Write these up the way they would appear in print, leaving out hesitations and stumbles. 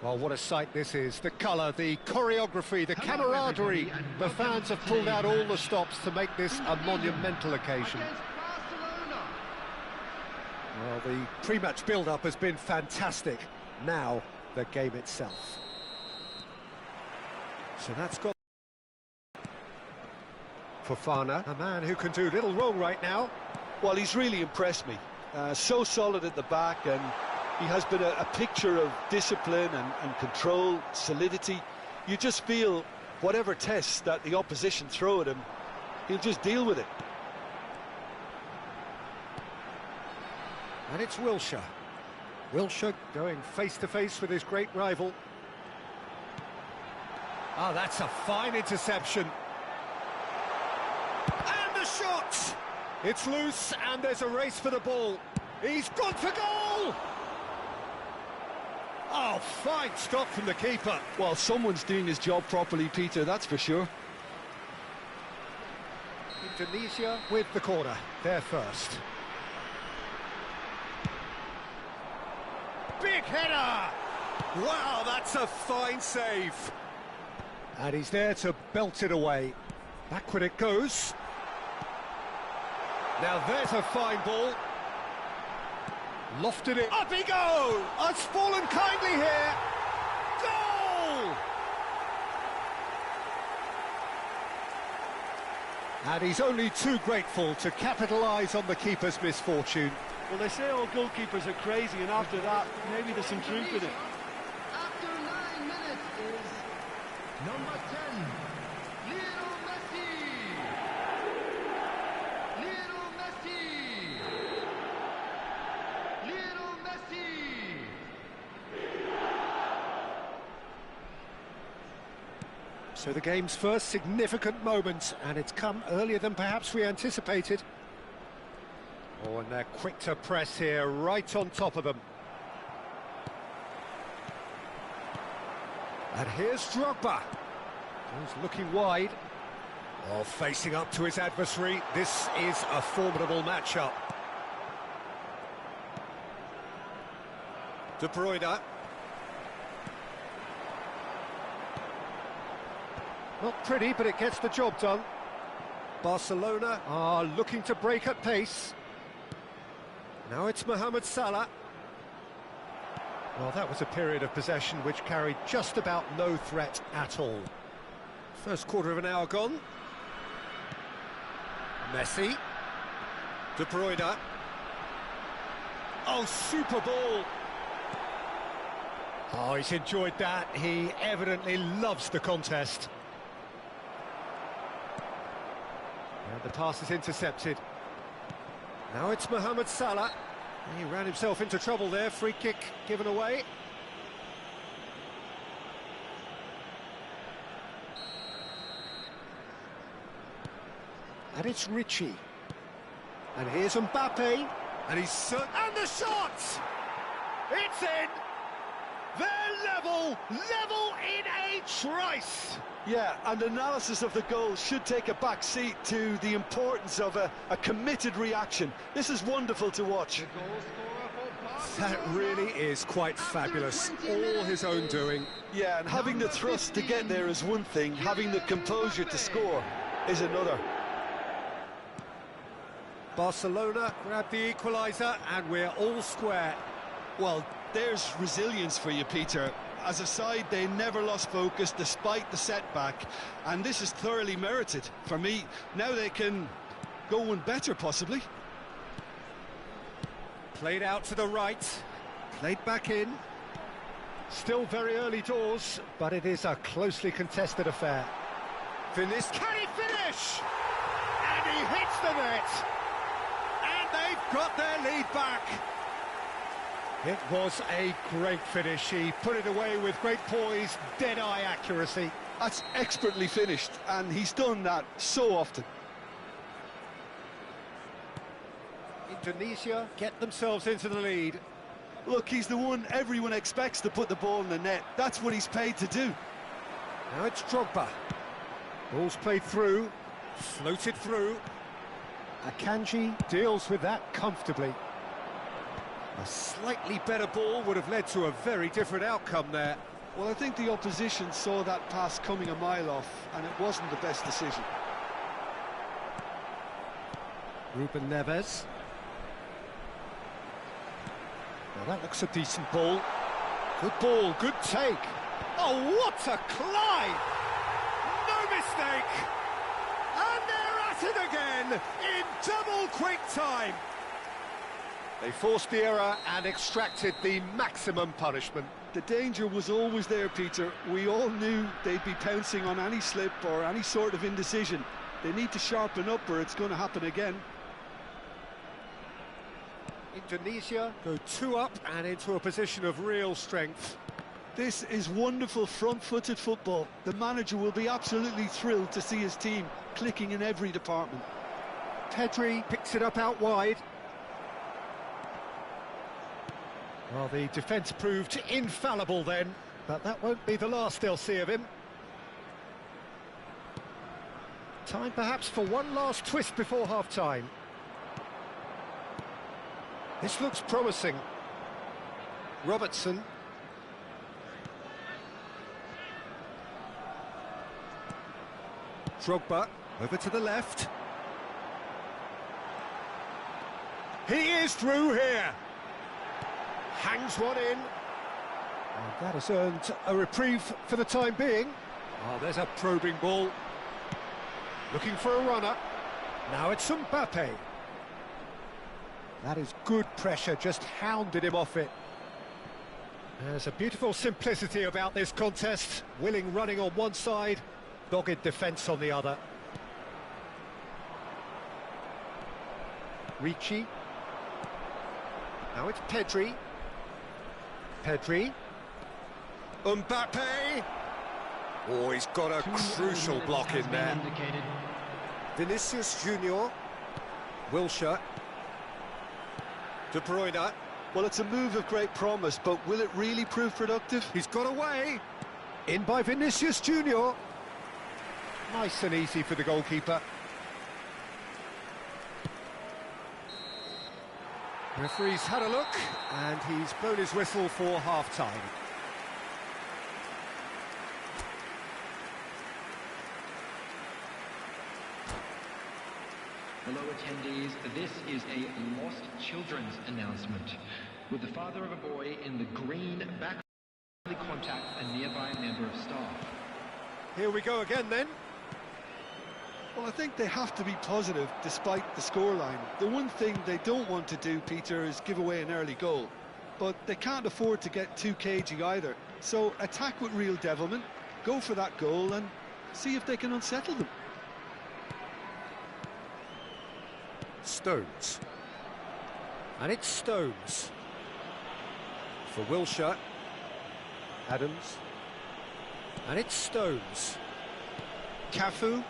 Well, what a sight this is. The colour, the choreography, the camaraderie. The fans have pulled out all the stops to make this a monumental occasion. Well, the pre-match build-up has been fantastic. Now, the game itself. So that's got... Fofana, a man who can do little wrong right now. Well, he's really impressed me. So solid at the back, and he has been a picture of discipline and control, solidity. You just feel whatever tests that the opposition throw at him, he'll just deal with it. And it's Wilshere. Wilshere going face-to-face with his great rival. Oh, that's a fine interception. And the shot! It's loose, and there's a race for the ball. He's gone for goal! Oh, fine stop from the keeper. Well, someone's doing his job properly, Peter, that's for sure. Indonesia with the corner, they're first. Big header! Wow, that's a fine save. And he's there to belt it away. Backward it goes. Now there's a fine ball. Lofted it. Up he goes! It's fallen kindly here. Goal! And he's only too grateful to capitalise on the keeper's misfortune. Well, they say all goalkeepers are crazy, and after that, maybe there's some truth in it. After 9 minutes is number 10, Lionel Messi. Lionel Messi. Lionel Messi. So the game's first significant moment, and it's come earlier than perhaps we anticipated. Oh, and they're quick to press here, right on top of them. And here's Drogba. He's looking wide. Oh, facing up to his adversary. This is a formidable matchup. De Bruyne. Not pretty, but it gets the job done. Barcelona are looking to break at pace. Now it's Mohamed Salah. Well, that was a period of possession which carried just about no threat at all. First quarter of an hour gone. Messi. De Bruyne. Oh, super ball. Oh, he's enjoyed that. He evidently loves the contest. And the pass is intercepted. Now it's Mohamed Salah. He ran himself into trouble there. Free kick given away. And it's Richie. And here's Mbappe. And he's... And the shot! It's in! They're level in a trice! Yeah, and analysis of the goal should take a back seat to the importance of a committed reaction. This is wonderful to watch. That really is quite fabulous. All his own doing. Yeah, and having the thrust to get there is one thing, having the composure to score is another. Barcelona grab the equaliser, and we're all square. Well, there's resilience for you, Peter. As a side, they never lost focus despite the setback, and this is thoroughly merited. For me, now they can go one better, possibly. Played out to the right, played back in. Still very early doors, but it is a closely contested affair. Finis, can he finish? And he hits the net! And they've got their lead back. It was a great finish. He put it away with great poise, dead-eye accuracy. That's expertly finished, and he's done that so often. Indonesia get themselves into the lead. Look, he's the one everyone expects to put the ball in the net. That's what he's paid to do. Now it's Drogba. Ball's played through, floated through. Akanji deals with that comfortably. A slightly better ball would have led to a very different outcome there. Well, I think the opposition saw that pass coming a mile off, and it wasn't the best decision. Ruben Neves. Well, that looks a decent ball. Good ball, good take. Oh, what a climb! No mistake! And they're at it again in double quick time. They forced the error and extracted the maximum punishment. The danger was always there, Peter. We all knew they'd be pouncing on any slip or any sort of indecision. They need to sharpen up or it's going to happen again. Indonesia go 2 up and into a position of real strength. This is wonderful front-footed football. The manager will be absolutely thrilled to see his team clicking in every department. Pedri picks it up out wide. Well, the defence proved infallible then, but that won't be the last they'll see of him. Time perhaps for one last twist before half-time. This looks promising. Robertson. Drogba, over to the left. He is through here. Hangs one in. And that has earned a reprieve for the time being. Oh, there's a probing ball. Looking for a runner. Now it's Mbappe. That is good pressure, just hounded him off it. There's a beautiful simplicity about this contest. Willing running on one side, dogged defence on the other. Ricci. Now it's Pedri. Pedri. Mbappe. Oh, he's got a crucial block in there. Vinicius Junior. Wilshere. De Bruyne. Well, it's a move of great promise, but will it really prove productive? He's got away. In by Vinicius Junior. Nice and easy for the goalkeeper. Referee's had a look, and he's blown his whistle for half-time. Hello attendees, this is a lost children's announcement. With the father of a boy in the green back contact a nearby member of staff. Here we go again then. Well, I think they have to be positive despite the scoreline. The one thing they don't want to do, Peter, is give away an early goal. But they can't afford to get too cagey either. So attack with real devilment, go for that goal and see if they can unsettle them. Stones. And it's Stones. For Wilshere. Adams. And it's Stones. Cafu.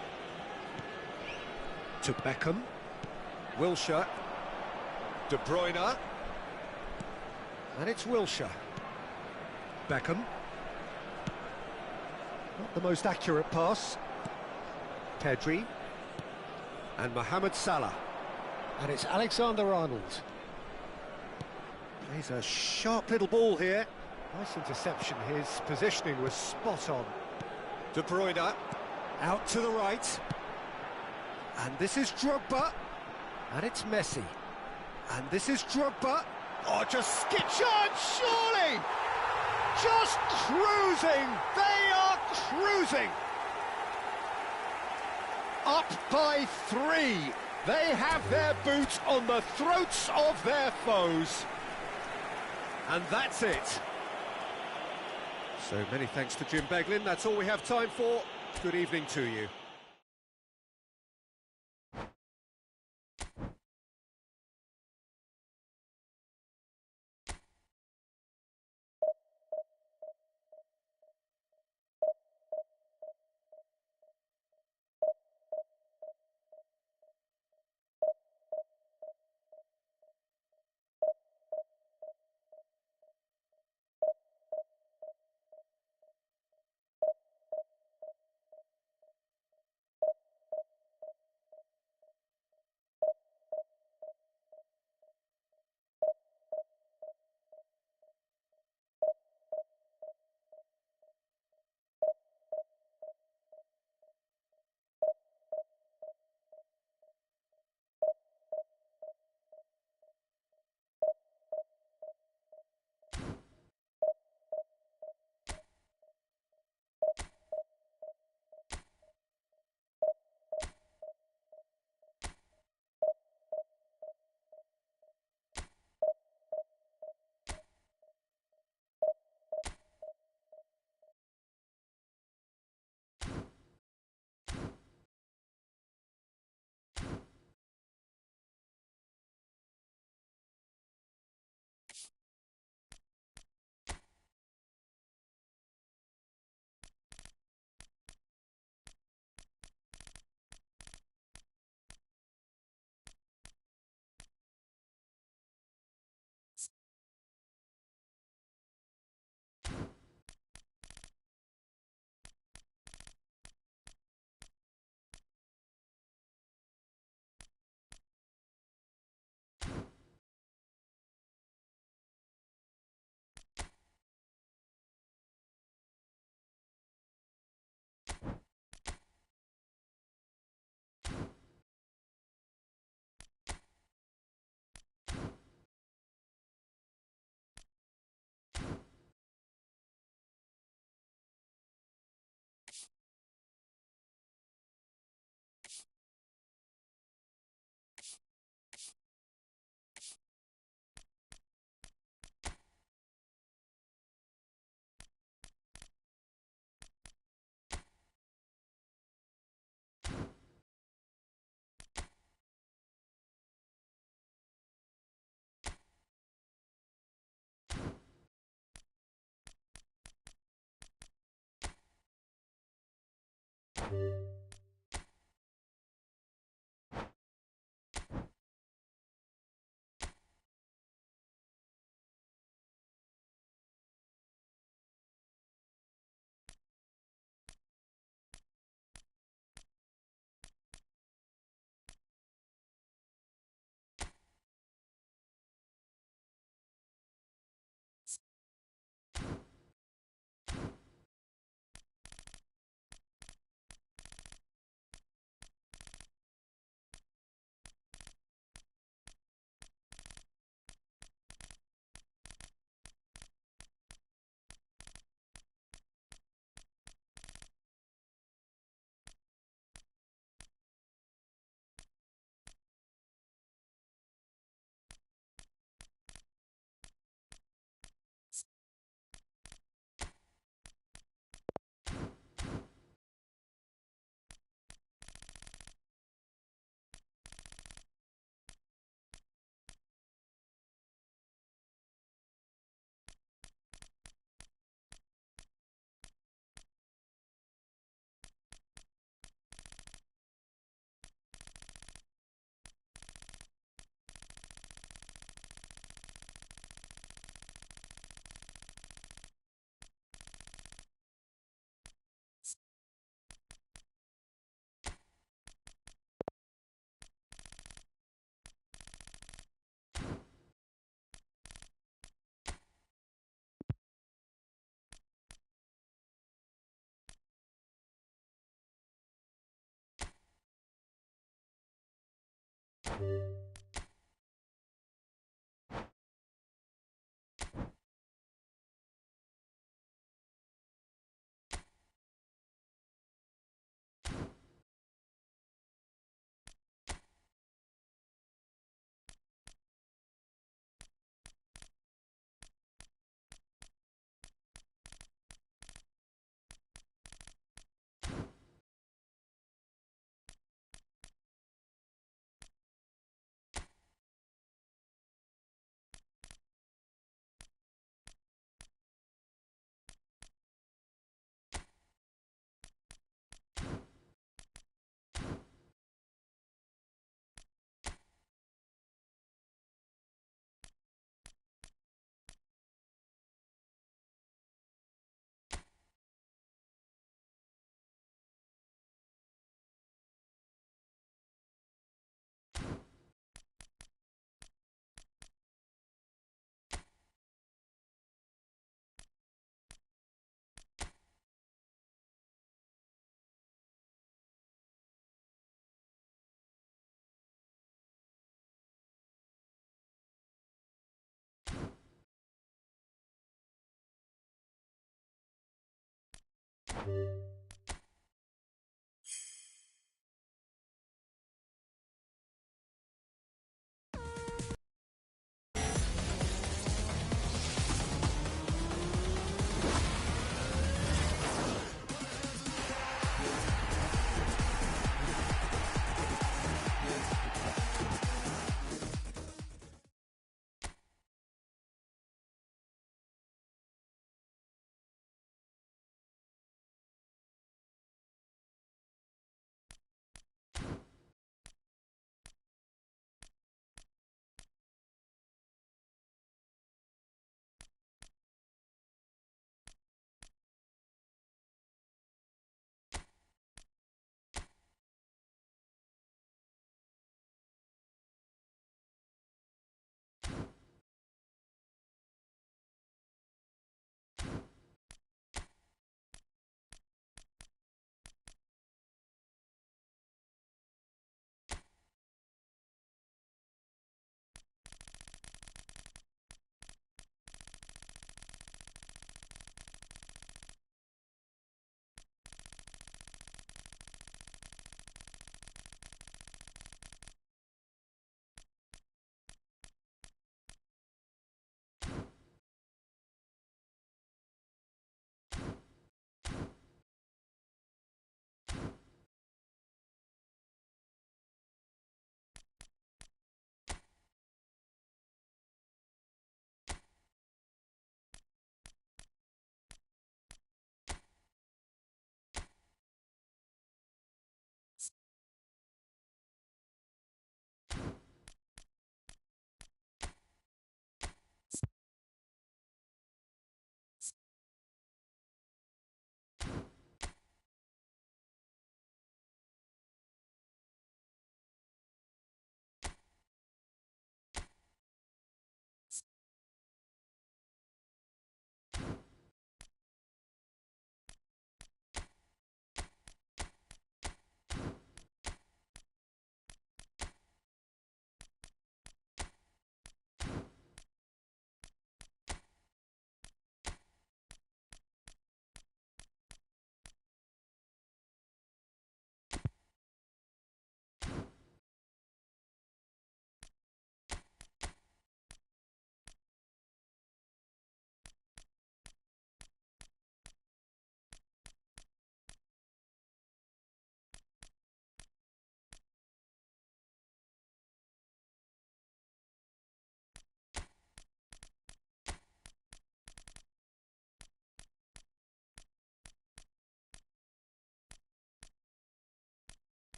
To Beckham. Wilshere. De Bruyne. And it's Wilshere. Beckham. Not the most accurate pass. Pedri. And Mohamed Salah. And it's Alexander-Arnold. Plays a sharp little ball here. Nice interception. His positioning was spot on. De Bruyne. Out to the right. And this is Drogba. And it's Messi. And this is Drogba. Oh, just skitch on, surely! Just cruising! They are cruising! Up by 3. They have their boots on the throats of their foes. And that's it. So many thanks to Jim Beglin. That's all we have time for. Good evening to you.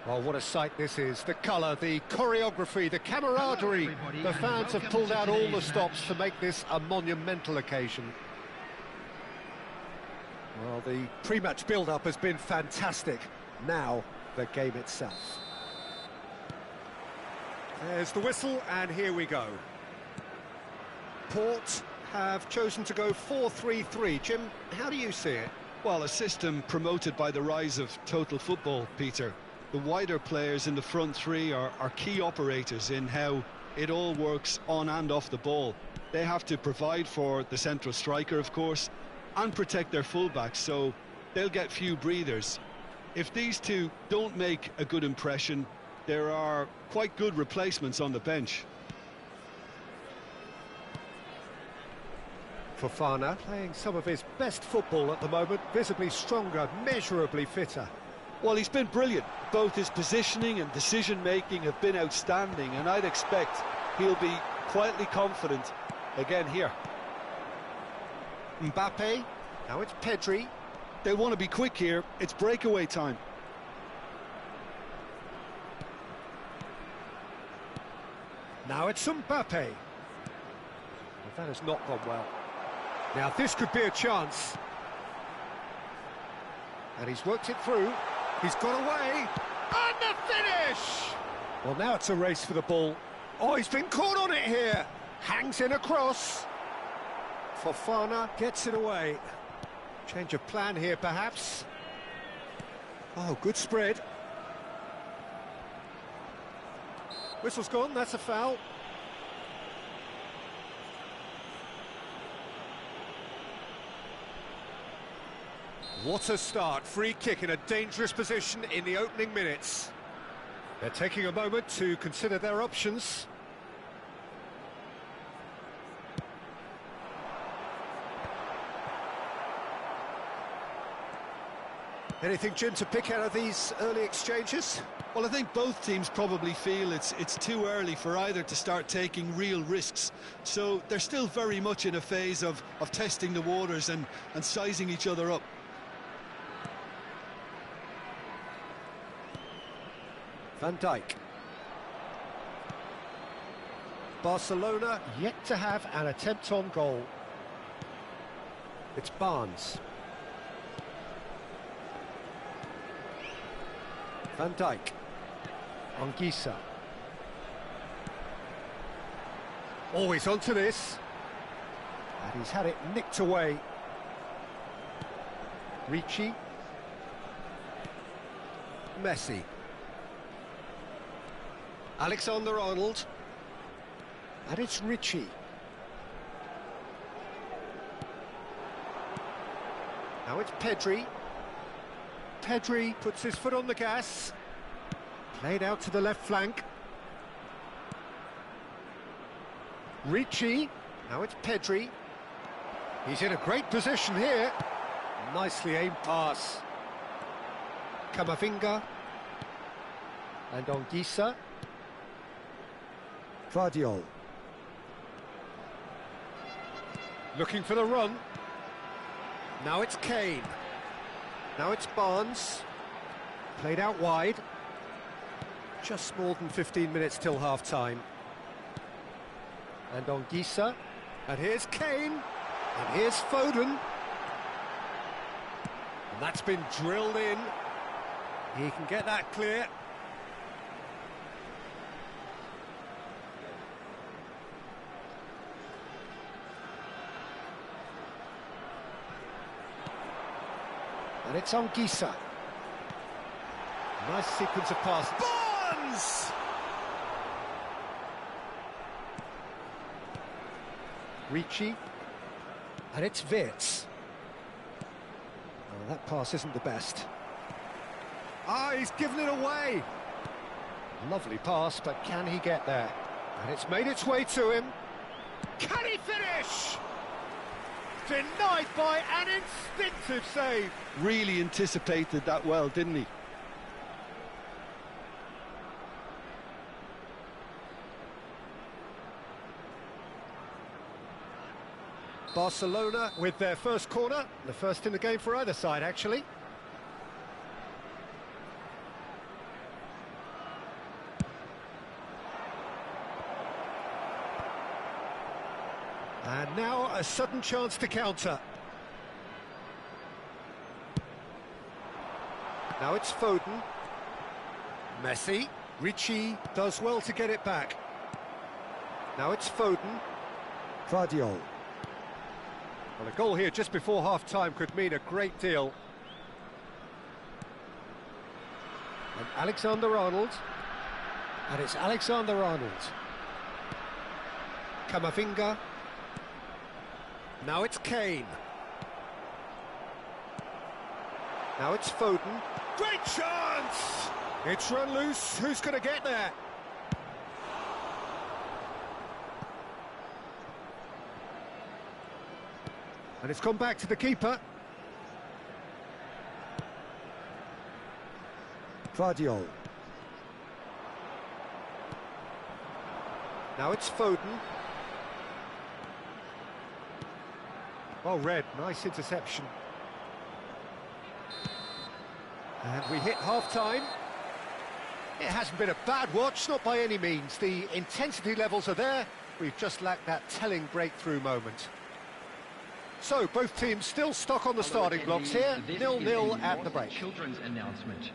Well, what a sight this is. The colour, the choreography, the camaraderie. The fans have pulled out all the stops to make this a monumental occasion. Well, the pre-match build-up has been fantastic. Now, the game itself. There's the whistle, and here we go. Port have chosen to go 4-3-3. Jim, how do you see it? Well, a system promoted by the rise of total football, Peter. The wider players in the front three are key operators in how it all works on and off the ball. They have to provide for the central striker, of course, and protect their fullbacks, so they'll get few breathers. If these two don't make a good impression, there are quite good replacements on the bench. Fofana playing some of his best football at the moment, visibly stronger, measurably fitter. Well, he's been brilliant. Both his positioning and decision-making have been outstanding, and I'd expect he'll be quietly confident again here. Mbappe, now it's Pedri. They want to be quick here, it's breakaway time. Now it's Mbappe. Well, that has not gone well. Now this could be a chance. And he's worked it through. He's got away. And the finish! Well, now it's a race for the ball. Oh, he's been caught on it here. Hangs in across. Fofana gets it away. Change of plan here, perhaps. Oh, good spread. Whistle's gone, that's a foul. What a start, free kick in a dangerous position in the opening minutes. They're taking a moment to consider their options. Anything, Jim, to pick out of these early exchanges? Well, I think both teams probably feel it's too early for either to start taking real risks. So they're still very much in a phase of testing the waters and sizing each other up. Van Dijk. Barcelona yet to have an attempt on goal. It's Barnes. Van Dijk. Anguissa. Oh, he's onto this. And he's had it nicked away. Ricci. Messi. Alexander-Arnold. And it's Ricci. Now it's Pedri. Pedri puts his foot on the gas. Played out to the left flank. Ricci. Now it's Pedri. He's in a great position here. Nicely aimed pass. Camavinga. And Anguissa. Guardiol. Looking for the run. Now it's Kane. Now it's Barnes. Played out wide. Just more than 15 minutes till half-time. And Anguissa. And here's Kane. And here's Foden. And that's been drilled in. He can get that clear. And it's Anguissa. Nice sequence of passes. Barnes! Ricci. And it's Wirtz. Oh, that pass isn't the best. Ah, he's given it away. Lovely pass, but can he get there? And it's made its way to him. Can he finish? Denied by an instinctive save. Really anticipated that well, didn't he? Barcelona with their first corner, the first in the game for either side, actually. And now a sudden chance to counter. Now it's Foden. Messi. Ricci does well to get it back. Now it's Foden. Guardiola. Well, a goal here just before half-time could mean a great deal. And Alexander-Arnold. And it's Alexander-Arnold. Camavinga. Now it's Kane. Now it's Foden. Great chance! It's run loose. Who's going to get there? And it's gone back to the keeper. Guardiola. Now it's Foden. Well read, nice interception. And we hit half-time. It hasn't been a bad watch, not by any means. The intensity levels are there. We've just lacked that telling breakthrough moment. So, both teams still stuck on the starting blocks here, 0-0 at the break. Children's announcement.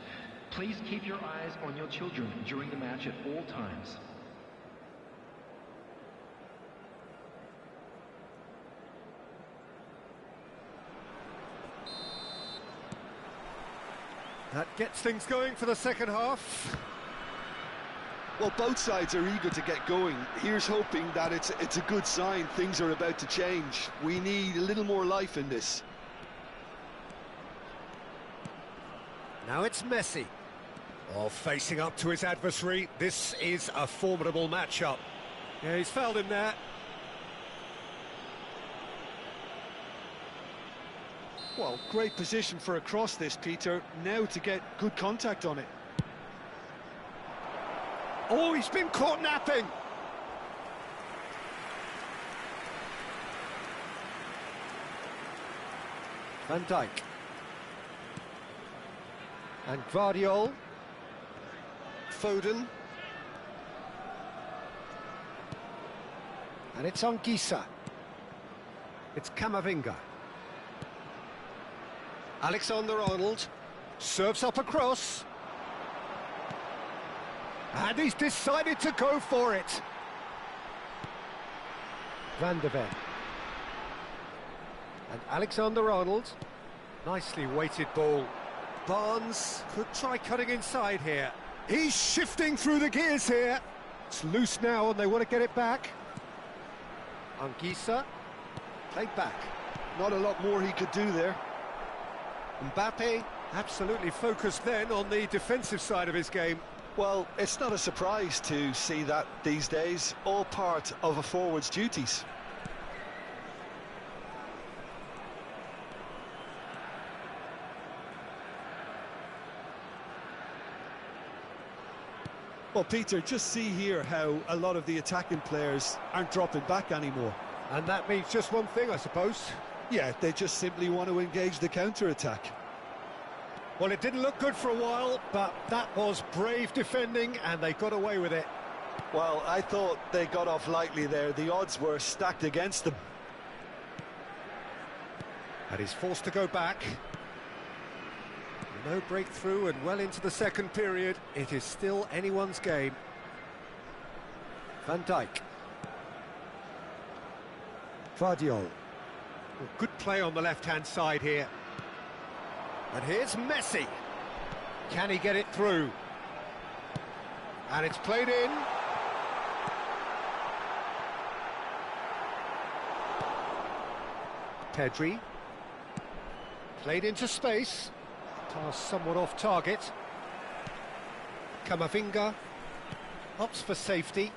Please keep your eyes on your children during the match at all times. That gets things going for the second half. Well, both sides are eager to get going. Here's hoping that it's a good sign. Things are about to change. We need a little more life in this. Now it's Messi. Oh, facing up to his adversary. This is a formidable matchup. Yeah, he's fouled him there. Well, great position for a cross this, Peter. Now to get good contact on it. Oh, he's been caught napping. Van Dijk. And Guardiola. Foden. And it's Anguissa. It's Camavinga. Alexander-Arnold serves up a cross. And he's decided to go for it. Van de Ven. And Alexander-Arnold. Nicely weighted ball. Barnes could try cutting inside here. He's shifting through the gears here. It's loose now and they want to get it back. Anguissa. Played back. Not a lot more he could do there. Mbappe absolutely focused then on the defensive side of his game. Well, it's not a surprise to see that these days, all part of a forward's duties. Well, Peter, just see here how a lot of the attacking players aren't dropping back anymore. And that means just one thing, I suppose. Yeah, they just simply want to engage the counter-attack. Well, it didn't look good for a while, but that was brave defending, and they got away with it. Well, I thought they got off lightly there. The odds were stacked against them. And he's forced to go back. No breakthrough, and well into the second period. It is still anyone's game. Van Dijk. Guardiola. Well, good play on the left-hand side here. And here's Messi. Can he get it through? And it's played in. Pedri. Played into space. Pass somewhat off target. Camavinga. Opts for safety.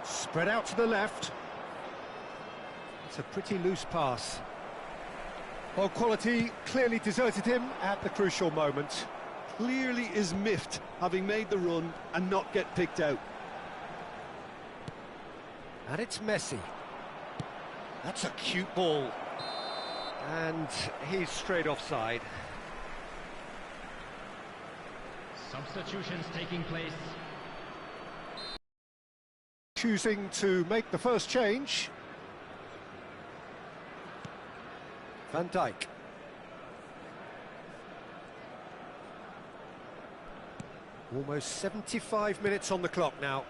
Spread out to the left. It's a pretty loose pass. Well, quality clearly deserted him at the crucial moment. Clearly is miffed, having made the run and not get picked out. And it's Messi. That's a cute ball. And he's straight offside. Substitutions taking place. choosing to make the first change. Van Dijk. Almost 75 minutes on the clock now.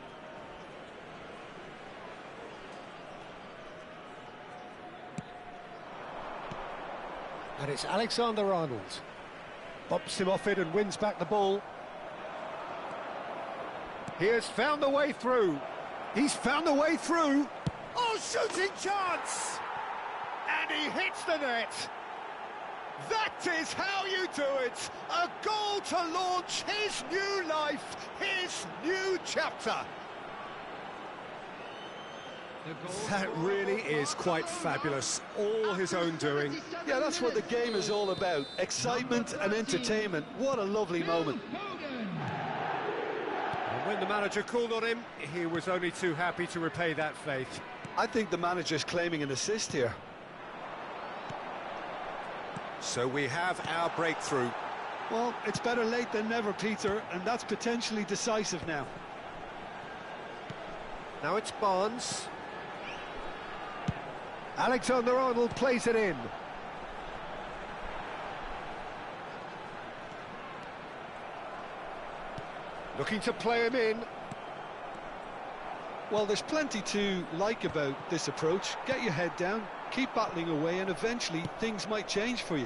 And it's Alexander-Arnold. Bumps him off it and wins back the ball. He has found the way through. He's found the way through. Oh, shooting chance! And he hits the net. That is how you do it. A goal to launch his new life, his new chapter. That really is quite fabulous. All his own doing. Yeah, that's what the game is all about. Excitement and entertainment. What a lovely moment. And when the manager called on him, he was only too happy to repay that faith. I think the manager's claiming an assist here. So we have our breakthrough. Well, it's better late than never, Peter, and that's potentially decisive now. Now it's Barnes. Alexander-Arnold plays it in. Looking to play him in. Well, there's plenty to like about this approach. Get your head down, keep battling away, and eventually things might change for you.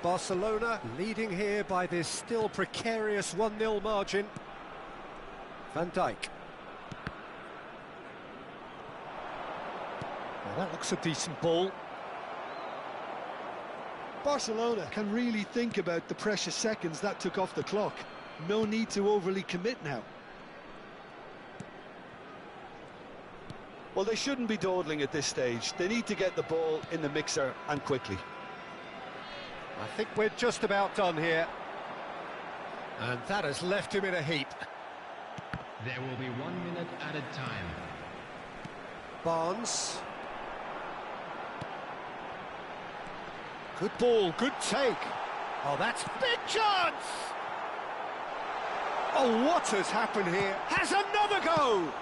Barcelona leading here by this still precarious 1-0 margin. Van Dijk. Well, that looks a decent ball. Barcelona can really think about the precious seconds that took off the clock. No need to overly commit now. Well, they shouldn't be dawdling at this stage. They need to get the ball in the mixer and quickly. I think we're just about done here. And that has left him in a heap. There will be 1 minute added time. Barnes. Good ball, good take. Oh, that's big chance! Oh, what has happened here? Has another go!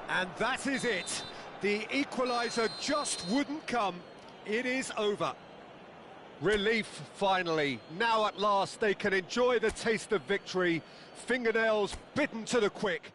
And that is it. The equaliser just wouldn't come. It is over. Relief, finally. Now at last they can enjoy the taste of victory. Fingernails bitten to the quick.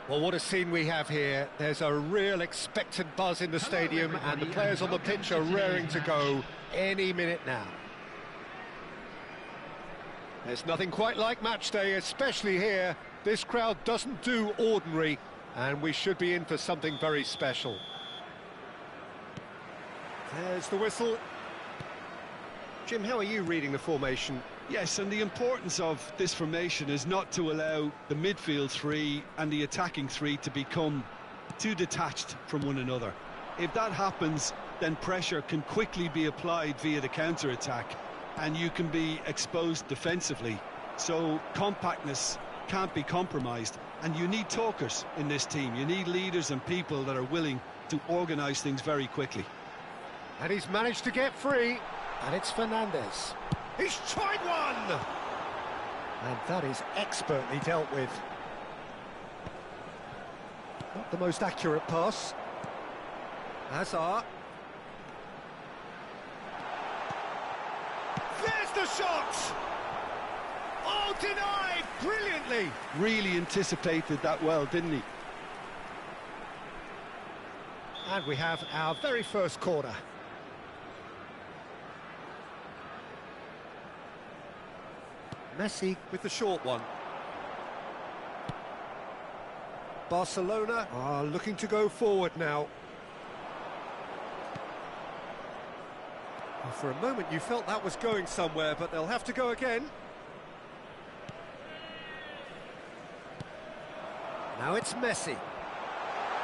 Well, what a scene we have here. There's a real expectant buzz in the stadium, and the players on the pitch are raring to go any minute now. There's nothing quite like match day, especially here. This crowd doesn't do ordinary, and we should be in for something very special. There's the whistle. Jim, how are you reading the formation? Yes, and the importance of this formation is not to allow the midfield three and the attacking three to become too detached from one another. If that happens, then pressure can quickly be applied via the counter-attack, and you can be exposed defensively. So compactness can't be compromised, and you need talkers in this team. You need leaders and people that are willing to organise things very quickly. And he's managed to get free, and it's Fernandez. He's tried one! And that is expertly dealt with. Not the most accurate pass. Hazard. There's the shot! Oh, denied brilliantly! Really anticipated that well, didn't he? And we have our very first corner. Messi with the short one. Barcelona are looking to go forward now. Well, for a moment you felt that was going somewhere, but they'll have to go again. Now it's Messi.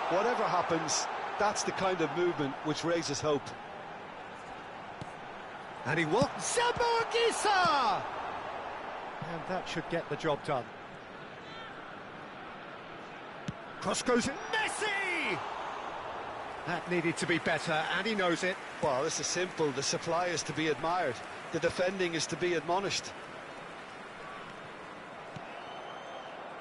Whatever happens, that's the kind of movement which raises hope. And he walks. Zaboagisa! And that should get the job done. Cross goes in. Messi! That needed to be better, and he knows it. Well, this is simple. The supply is to be admired. The defending is to be admonished.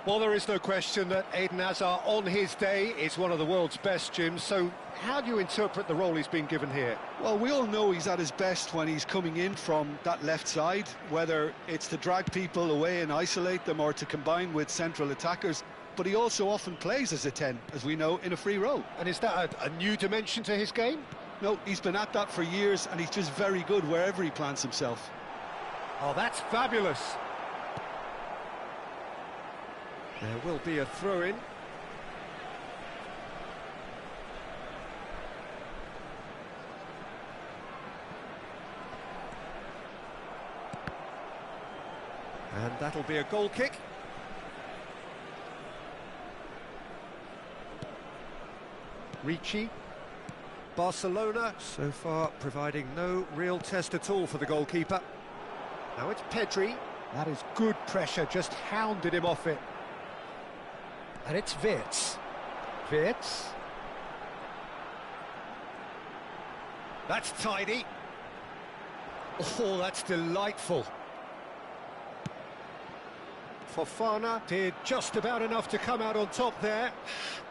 Well, there is no question that Eden Hazard, on his day, is one of the world's best, Jim. So how do you interpret the role he's been given here? Well, we all know he's at his best when he's coming in from that left side, whether it's to drag people away and isolate them or to combine with central attackers. But he also often plays as a 10, as we know, in a free role. And is that a new dimension to his game? No, he's been at that for years, and he's just very good wherever he plants himself. Oh, that's fabulous. There will be a throw-in. And that'll be a goal kick. Ricci. Barcelona, so far providing no real test at all for the goalkeeper. Now it's Pedri. That is good pressure, just hounded him off it. And it's Wirtz. Wirtz. That's tidy. Oh, that's delightful. Fofana did just about enough to come out on top there.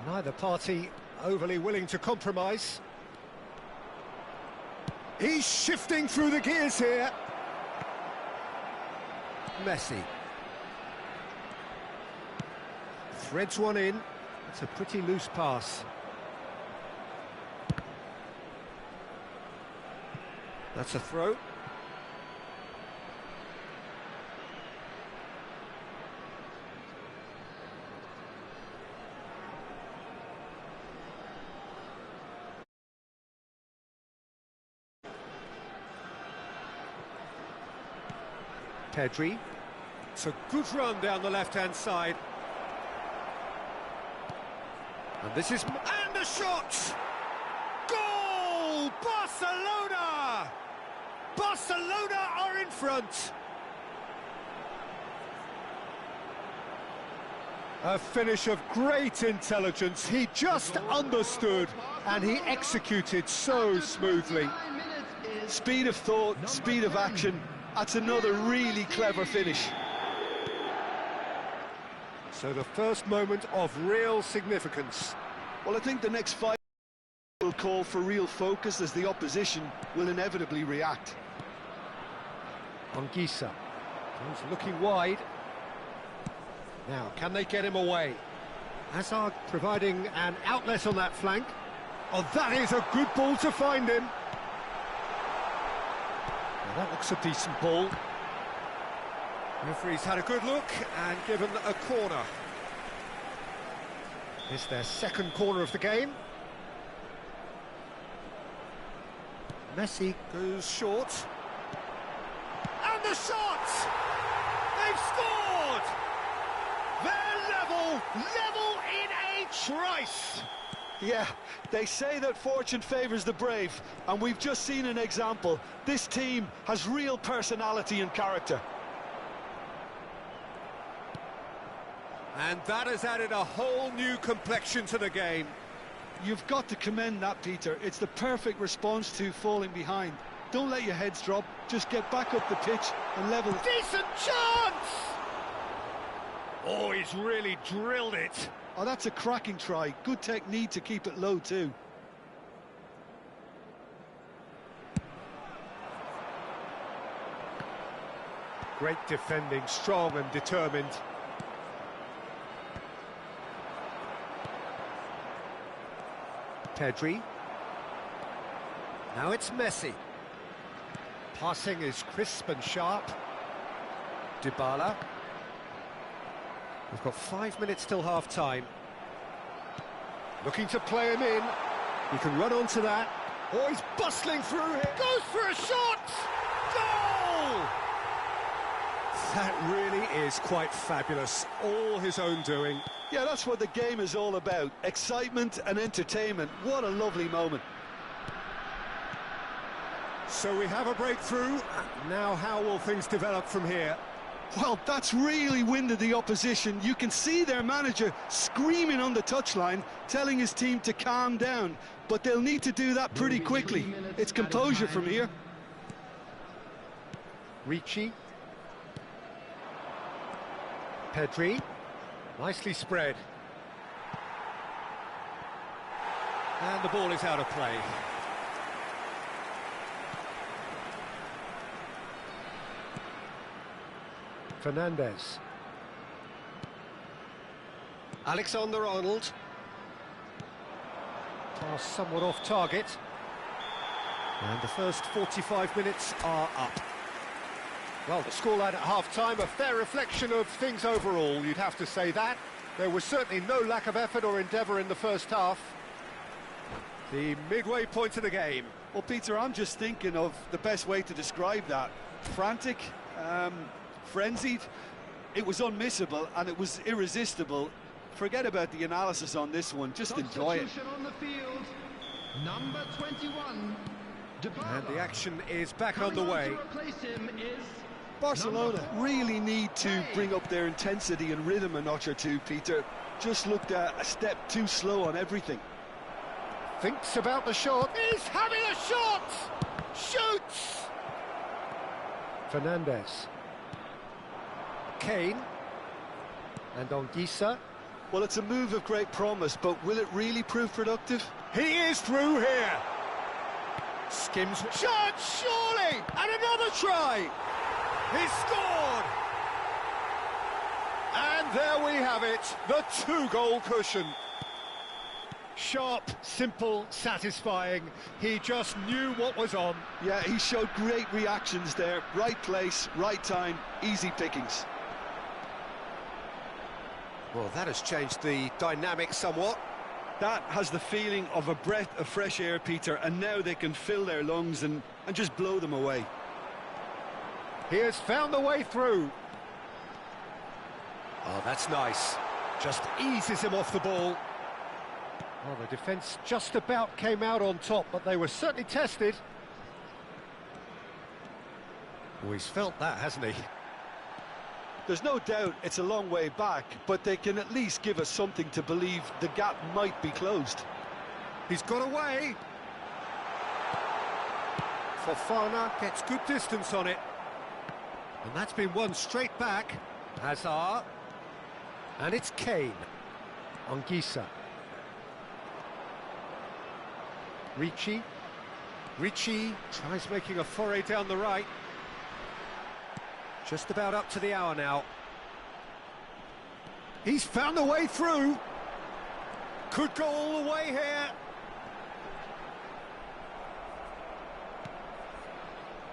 Neither party overly willing to compromise. He's shifting through the gears here. Messi. Threads one in. It's a pretty loose pass. That's a throw. Pedri. It's a good run down the left-hand side. And this is... And the shot! Goal! Barcelona! Barcelona are in front! A finish of great intelligence. He just understood, and he executed so smoothly. Speed of thought, speed of action. That's another really clever finish. So the first moment of real significance. Well, I think the next 5 will call for real focus as the opposition will inevitably react. Anguissa. He's looking wide. Now, can they get him away? Hazard providing an outlet on that flank. Oh, that is a good ball to find him. Well, that looks a decent ball. Referee's had a good look and given a corner. It's their second corner of the game. Messi goes short. And the shot! They've scored! They're level in a trice! Yeah, they say that fortune favours the brave, and we've just seen an example. This team has real personality and character. And that has added a whole new complexion to the game. You've got to commend that, Peter. It's the perfect response to falling behind. Don't let your heads drop, just get back up the pitch and level it. Decent chance! Oh, he's really drilled it. Oh, that's a cracking try. Good technique to keep it low too. Great defending, strong and determined. Pedri. Now it's Messi. Passing is crisp and sharp. Dybala. We've got 5 minutes till half-time. Looking to play him in. He can run onto that. Oh, he's bustling through here. Goes for a shot! Goal! That really is quite fabulous. All his own doing. Yeah, that's what the game is all about. Excitement and entertainment. What a lovely moment. So we have a breakthrough. Now how will things develop from here? Well, that's really winded the opposition. You can see their manager screaming on the touchline, telling his team to calm down. But they'll need to do that pretty quickly. It's composure from here. Ricci. Pedri. Nicely spread. And the ball is out of play. Fernandez. Alexander-Arnold. Pass somewhat off target. And the first 45 minutes are up. Well, the scoreline at half-time, a fair reflection of things overall, you'd have to say that. There was certainly no lack of effort or endeavour in the first half. The midway point of the game. Well, Peter, I'm just thinking of the best way to describe that. Frantic, frenzied. It was unmissable and it was irresistible. Forget about the analysis on this one, just enjoy it. On the field, number 21, Dybala. And the action is back Coming underway. on to replace him is Barcelona really need to bring up their intensity and rhythm a notch or two, Peter. Just looked a step too slow on everything. Thinks about the shot. He's having a shot! Shoots! Fernandez. Kane. And Anguissa. Well, it's a move of great promise, but will it really prove productive? He is through here. Skims. Shot, surely! And another try! He's scored! And there we have it, the two-goal cushion. Sharp, simple, satisfying. He just knew what was on. Yeah, he showed great reactions there. Right place, right time, easy pickings. Well, that has changed the dynamic somewhat. That has the feeling of a breath of fresh air, Peter, and now they can fill their lungs and just blow them away. He has found the way through. Oh, that's nice. Just eases him off the ball. Well, the defence just about came out on top, but they were certainly tested. Oh, he's felt that, hasn't he? There's no doubt it's a long way back, but they can at least give us something to believe the gap might be closed. He's got away. Fofana gets good distance on it. And that's been won straight back. Hazard. And it's Kane. Anguissa. Ricci. Ricci tries making a foray down the right. Just about up to the hour now. He's found a way through. Could go all the way here.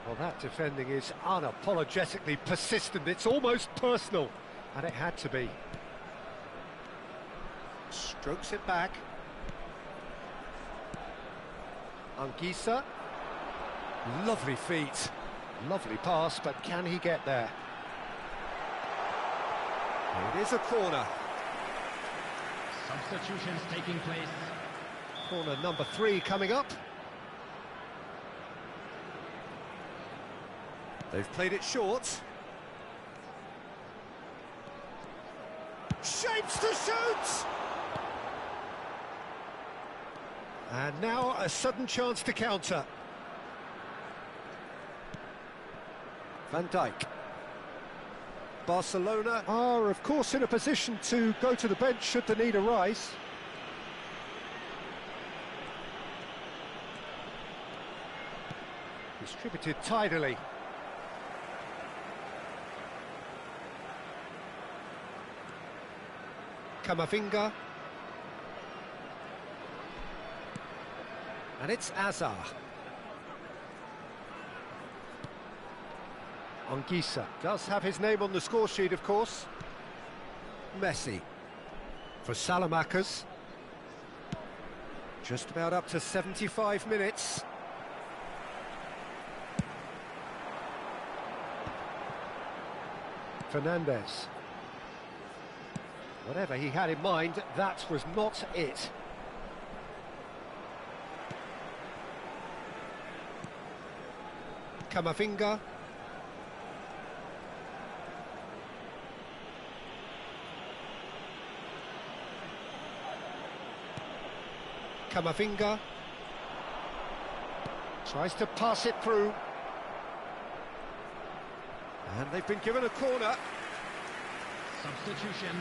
Well, that defending is unapologetically persistent. It's almost personal, and it had to be. Strokes it back. Anguissa. Lovely feet. Lovely pass, but can he get there? It is a corner. Substitutions taking place. Corner number 3 coming up. They've played it short. Shapes to shoot! And now a sudden chance to counter. Van Dijk. Barcelona are, of course, in a position to go to the bench should the need arise. Distributed tidily. Camavinga. And it's Azar. Anguissa does have his name on the score sheet, of course. Messi for Salamakers. Just about up to 75 minutes. Fernandes. Whatever he had in mind, that was not it. Camavinga. Camavinga tries to pass it through, and they've been given a corner. Substitution.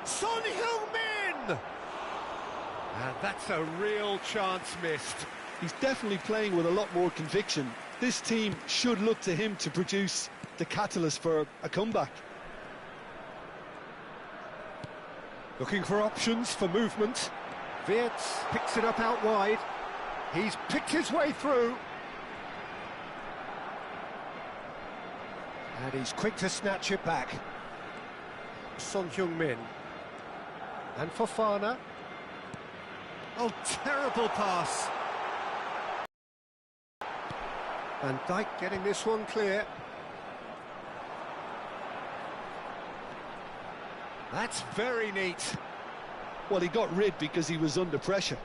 Son Heung-min! And that's a real chance missed. He's definitely playing with a lot more conviction. This team should look to him to produce the catalyst for a comeback. Looking for options for movement. Wirtz picks it up out wide. He's picked his way through. And he's quick to snatch it back. Son Heung-min. And Fofana. Oh, terrible pass. Van Dijk getting this one clear. That's very neat. Well, he got rid because he was under pressure.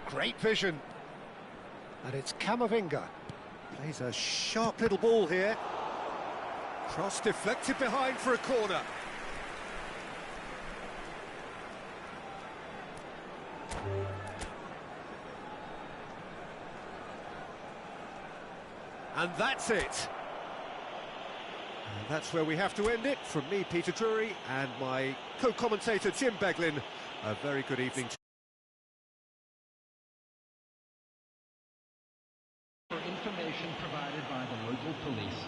Great vision. And it's Camavinga. Plays a sharp little ball here. Cross deflected behind for a corner. And that's it. And that's where we have to end it. From me, Peter Drury, and my co-commentator, Jim Beglin. A very good evening to For information provided by the local police.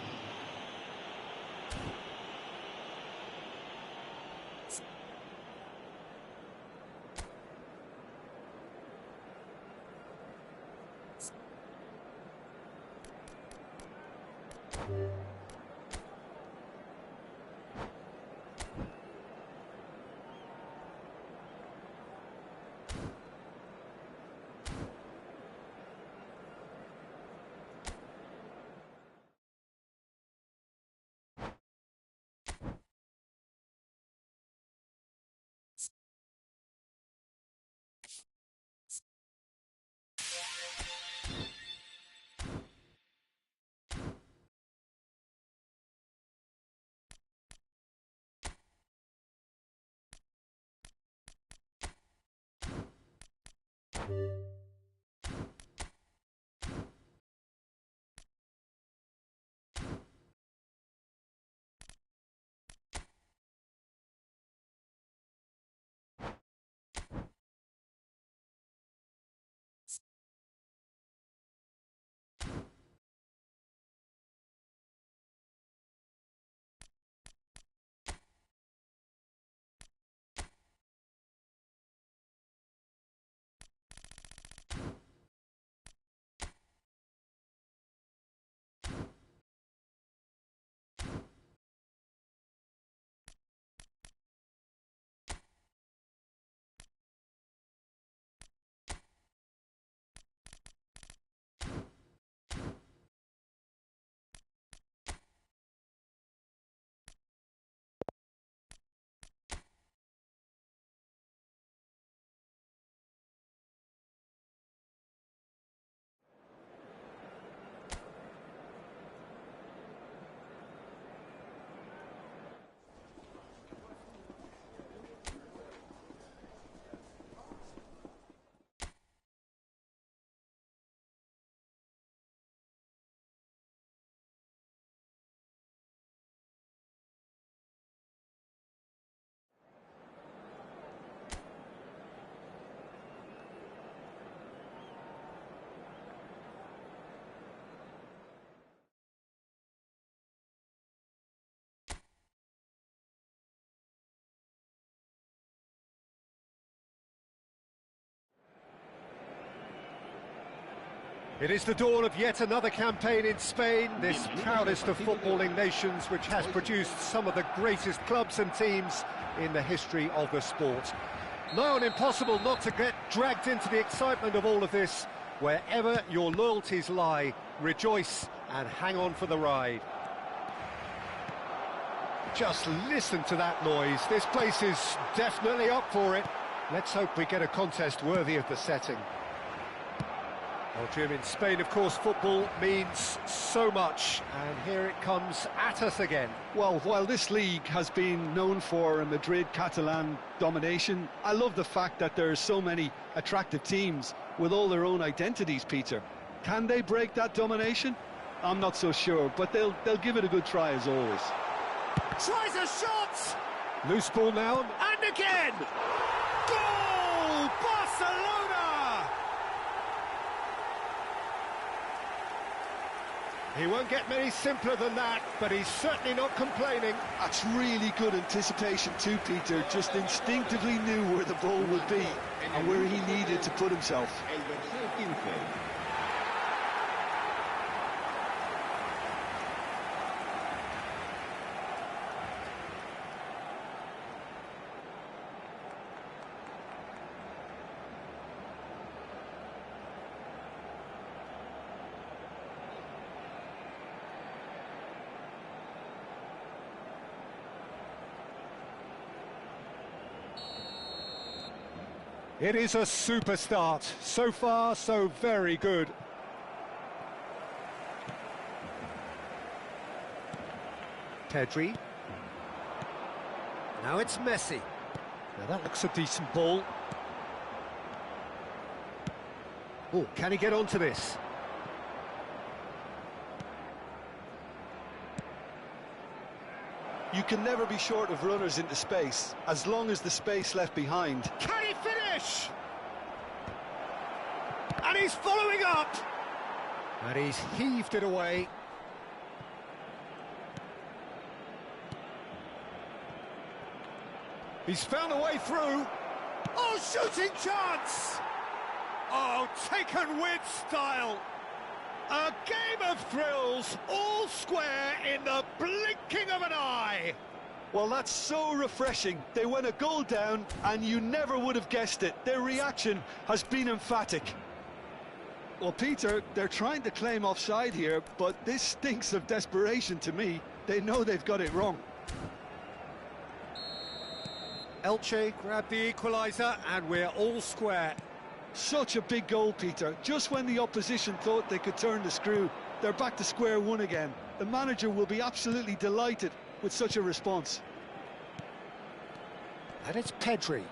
It is the dawn of yet another campaign in Spain, this proudest of footballing nations, which has produced some of the greatest clubs and teams in the history of the sport. Nigh on impossible not to get dragged into the excitement of all of this. Wherever your loyalties lie, rejoice and hang on for the ride. Just listen to that noise. This place is definitely up for it. Let's hope we get a contest worthy of the setting. Well, Jim, in Spain, of course, football means so much, and here it comes at us again. Well, while this league has been known for a Madrid-Catalan domination, I love the fact that there are so many attractive teams with all their own identities, Peter. Can they break that domination? I'm not so sure, but they'll give it a good try as always. Tries a shot! Loose ball now, and again! Goal! Barcelona! He won't get many simpler than that, but he's certainly not complaining. That's really good anticipation too, Peter. Just instinctively knew where the ball would be and where he needed to put himself. It is a super start. So far, so very good. Pedri. Now it's Messi. Now that looks a decent ball. Oh, can he get onto this? You can never be short of runners into space, as long as the space left behind. Can he finish? And he's following up! And he's heaved it away. He's found a way through. Oh, shooting chance! Oh, taken with style. A game of thrills, all square in the blinking of an eye. Well, that's so refreshing. They went a goal down, and you never would have guessed it. Their reaction has been emphatic. Well, Peter, they're trying to claim offside here, but this stinks of desperation to me. They know they've got it wrong. Elche grabbed the equaliser, and we're all square. Such a big goal, Peter. Just when the opposition thought they could turn the screw, they're back to square one again. The manager will be absolutely delighted with such a response. And it's Pedri.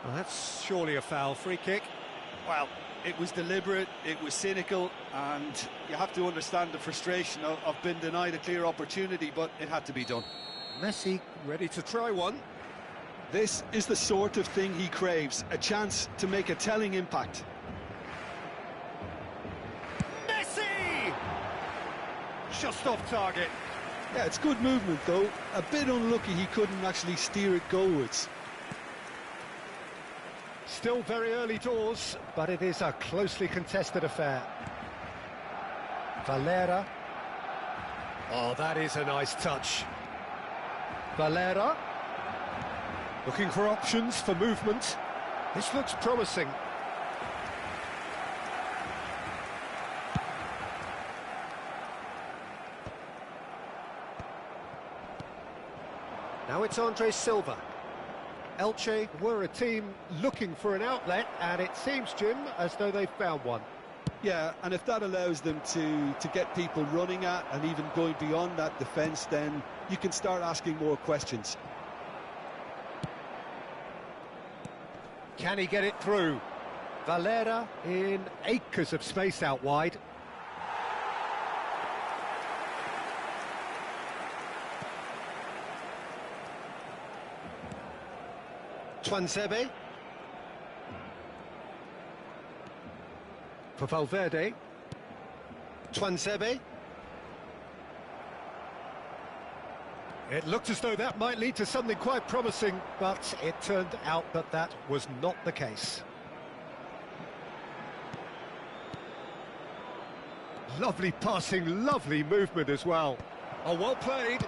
Well, that's surely a foul. Free kick. Well, it was deliberate, it was cynical, and you have to understand the frustration of being denied a clear opportunity, but it had to be done. Messi ready to try one. This is the sort of thing he craves, a chance to make a telling impact. Messi! Just off target. Yeah, it's good movement though. A bit unlucky he couldn't actually steer it goalwards. Still very early doors, but it is a closely contested affair. Valera. Oh, that is a nice touch. Valera. Looking for options for movement. This looks promising. Now it's Andre Silva. Elche were a team looking for an outlet, and it seems, Jim, as though they've found one. Yeah, and if that allows them to get people running at and even going beyond that defence, then you can start asking more questions. Can he get it through? Valera in acres of space out wide. Tuanzebe. For Valverde. Tuanzebe. It looked as though that might lead to something quite promising, but it turned out that that was not the case. Lovely passing, lovely movement as well. Oh, well played.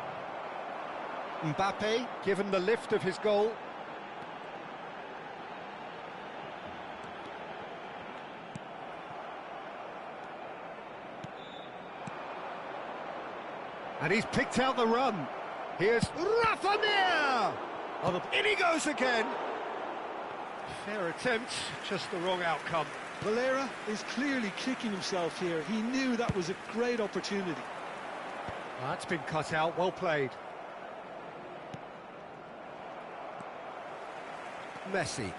Mbappe given the lift of his goal. And he's picked out the run. Here's Rafa Mir! In he goes again. Fair attempt, just the wrong outcome. Valera is clearly kicking himself here. He knew that was a great opportunity. That's been cut out, well played. Messi.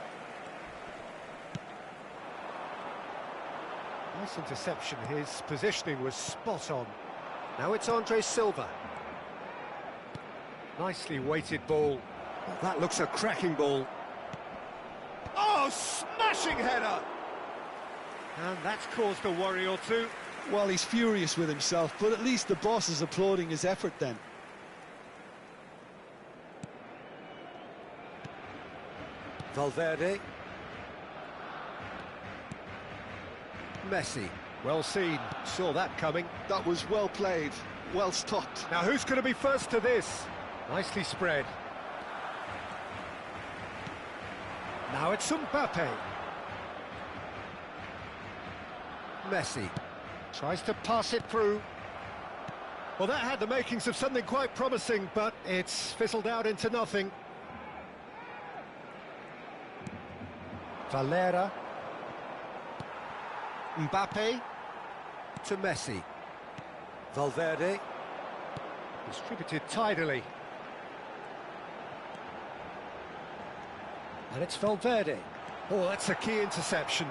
Nice interception, his positioning was spot on. Now it's Andre Silva. Nicely weighted ball. Well, that looks a cracking ball. Oh, smashing header! And that's caused a worry or two. Well, he's furious with himself, but at least the boss is applauding his effort then. Valverde. Messi. Well seen, saw that coming. That was well played, well stopped. Now who's going to be first to this? Nicely spread. Now it's Mbappe. Messi tries to pass it through. Well, that had the makings of something quite promising, but it's fizzled out into nothing. Valera. Mbappe to Messi. Valverde. Distributed tidily. And it's Valverde. Oh, that's a key interception.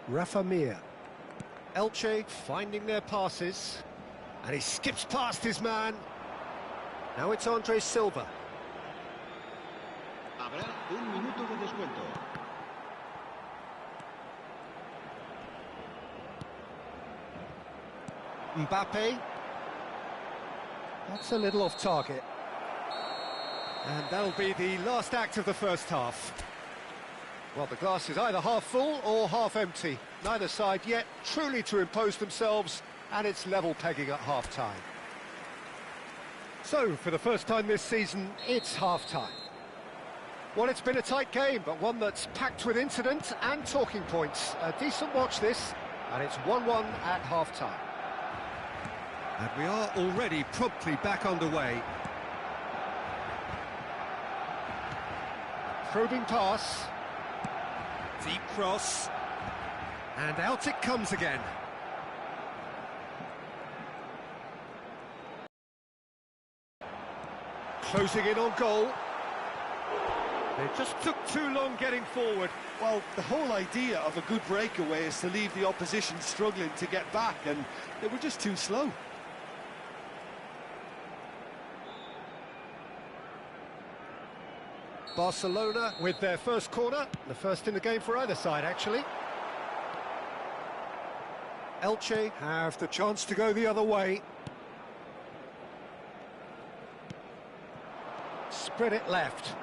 Rafa Mir. Elche finding their passes. And he skips past his man. Now it's Andre Silva. Habrá un minuto de descuento. Mbappe. That's a little off target. And that'll be the last act of the first half. Well, the glass is either half full or half empty. Neither side yet truly to impose themselves, and it's level pegging at half-time. So, for the first time this season, it's half-time. Well, it's been a tight game, but one that's packed with incident and talking points. A decent watch this, and it's 1-1 at half-time. And we are already promptly back underway. Probing pass. Deep cross. And out it comes again. Closing in on goal. They just took too long getting forward. Well, the whole idea of a good breakaway is to leave the opposition struggling to get back, and they were just too slow. Barcelona with their first corner, the first in the game for either side, actually. Elche have the chance to go the other way. Spread it left.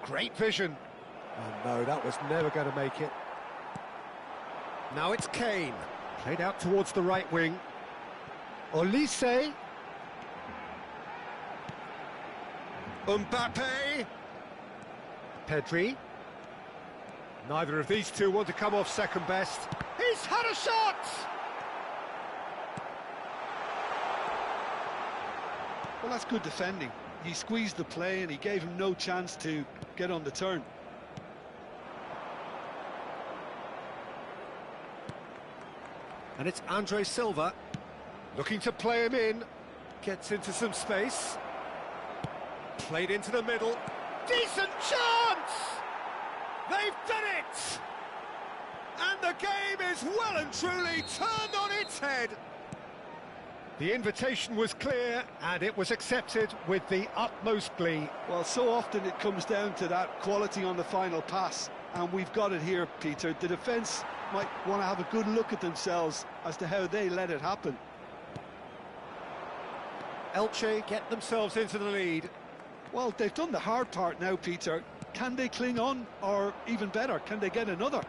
Great vision. Oh no, that was never going to make it. Now it's Kane. Played out towards the right wing. Olise. Mbappe. Pedri. Neither of these two want to come off second best. He's had a shot! Well, that's good defending. He squeezed the play and he gave him no chance to get on the turn. And it's Andre Silva looking to play him in. Gets into some space. Played into the middle. Decent chance! They've done it! And the game is well and truly turned on its head. The invitation was clear and it was accepted with the utmost glee. Well, so often it comes down to that quality on the final pass, and we've got it here, Peter. The defence might want to have a good look at themselves as to how they let it happen. Elche get themselves into the lead. Well, they've done the hard part now, Peter. Can they cling on, or even better, can they get another?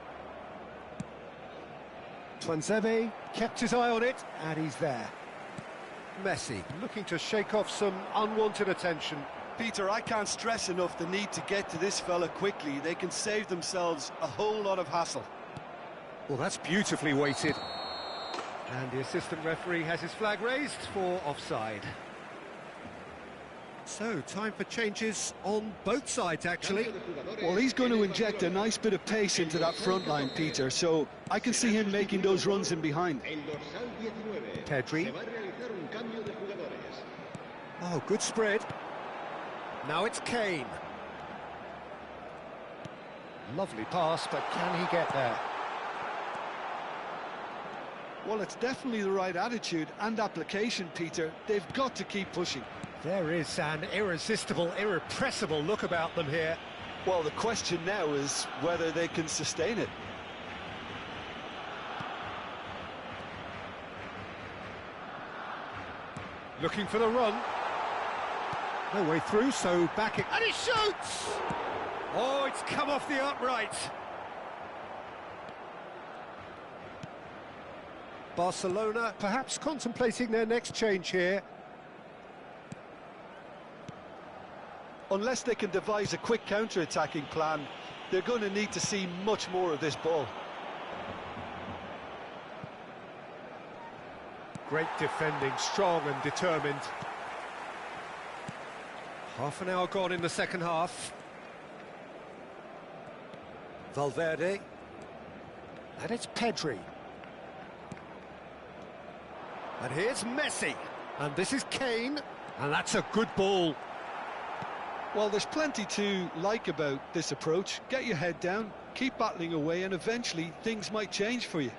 Tuanzebe kept his eye on it, and he's there. Messi looking to shake off some unwanted attention. Peter, I can't stress enough the need to get to this fella quickly. They can save themselves a whole lot of hassle. Well, that's beautifully weighted. And the assistant referee has his flag raised for offside. So, time for changes on both sides, actually. Well, he's going to inject a nice bit of pace into that front line, Peter, so I can see him making those runs in behind. Pedri. Oh, good spread. Now it's Kane. Lovely pass, but can he get there? Well, it's definitely the right attitude and application, Peter. They've got to keep pushing. There is an irresistible, irrepressible look about them here. Well, the question now is whether they can sustain it. Looking for the run. No way through, so back it... And he shoots! Oh, it's come off the upright. Barcelona perhaps contemplating their next change here. Unless they can devise a quick counter-attacking plan, they're going to need to see much more of this ball. Great defending, strong and determined. Half an hour gone in the second half. Valverde. And it's Pedri. And here's Messi. And this is Kane. And that's a good ball. Well, there's plenty to like about this approach. Get your head down, keep battling away, and eventually things might change for you.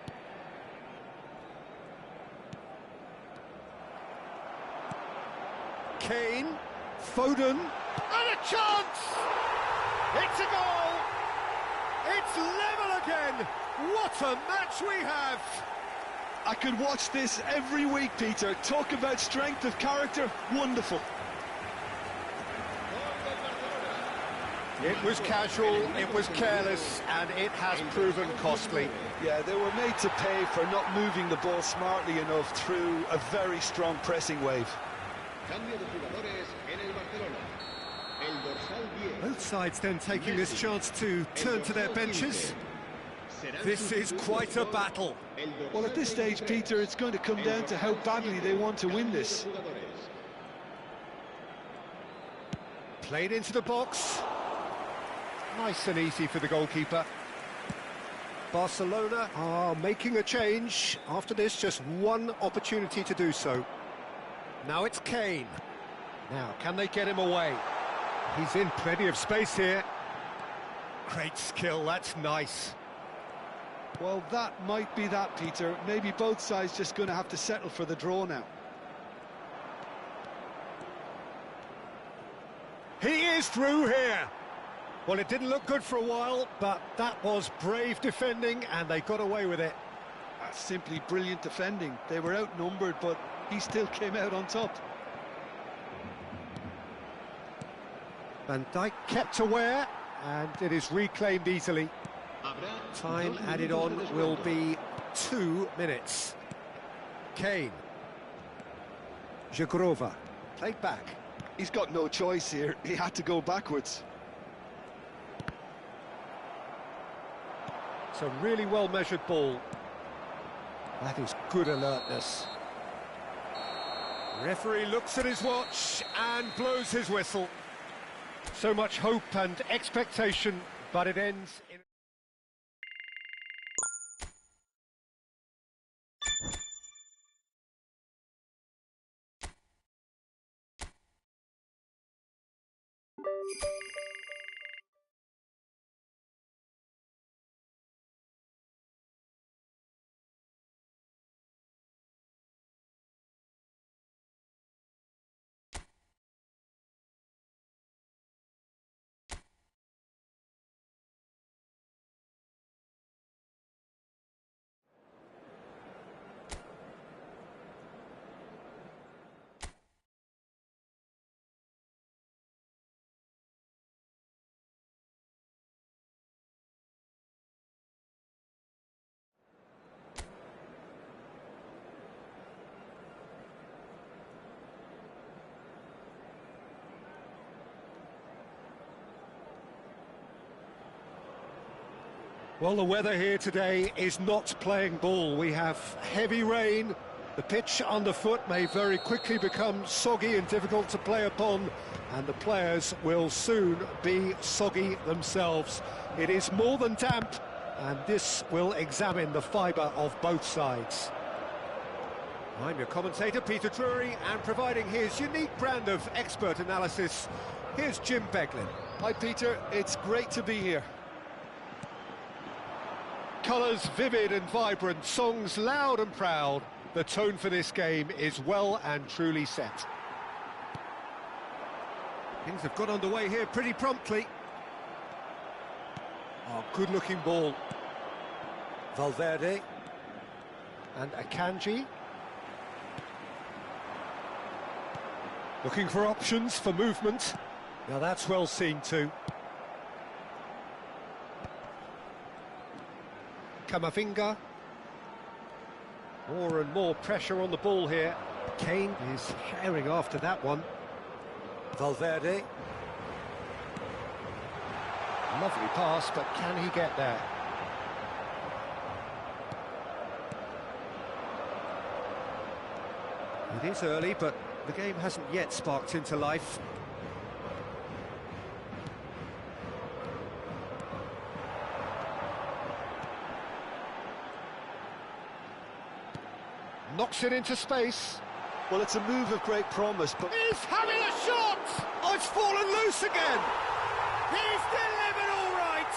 Kane, Foden, and a chance! It's a goal! It's level again! What a match we have! I could watch this every week, Peter. Talk about strength of character, wonderful. It was casual, it was careless, and it has proven costly. Yeah, they were made to pay for not moving the ball smartly enough through a very strong pressing wave. Both sides then taking this chance to turn to their benches. This is quite a battle. Well, at this stage, Peter, it's going to come down to how badly they want to win this. Played into the box. Nice and easy for the goalkeeper. Barcelona are making a change. After this, just one opportunity to do so. Now it's Kane. Now, can they get him away? He's in plenty of space here. Great skill, that's nice. Well, that might be that, Peter. Maybe both sides just going to have to settle for the draw now. He is through here. Well, it didn't look good for a while, but that was brave defending, and they got away with it. That's simply brilliant defending. They were outnumbered, but he still came out on top. Van Dijk kept aware, and it is reclaimed easily. Time added on will be 2 minutes. Kane. Jagrova. Played back. He's got no choice here. He had to go backwards. It's a really well-measured ball. That is good alertness. Referee looks at his watch and blows his whistle. So much hope and expectation, but it ends in... Well, the weather here today is not playing ball. We have heavy rain. The pitch underfoot may very quickly become soggy and difficult to play upon, and the players will soon be soggy themselves. It is more than damp, and this will examine the fibre of both sides. I'm your commentator, Peter Drury, and providing his unique brand of expert analysis, here's Jim Beglin. Hi, Peter. It's great to be here. Colours vivid and vibrant, songs loud and proud. The tone for this game is well and truly set. Things have got underway here pretty promptly. Oh, good-looking ball. Valverde. And Akanji. Looking for options for movement. Now that's well seen too. Camavinga. More and more pressure on the ball here. Kane is herring after that one. Valverde. Lovely pass, but can he get there? It is early, but the game hasn't yet sparked into life. Knocks it into space. Well, it's a move of great promise, but... He's having a shot! Oh, it's fallen loose again! He's delivered all right!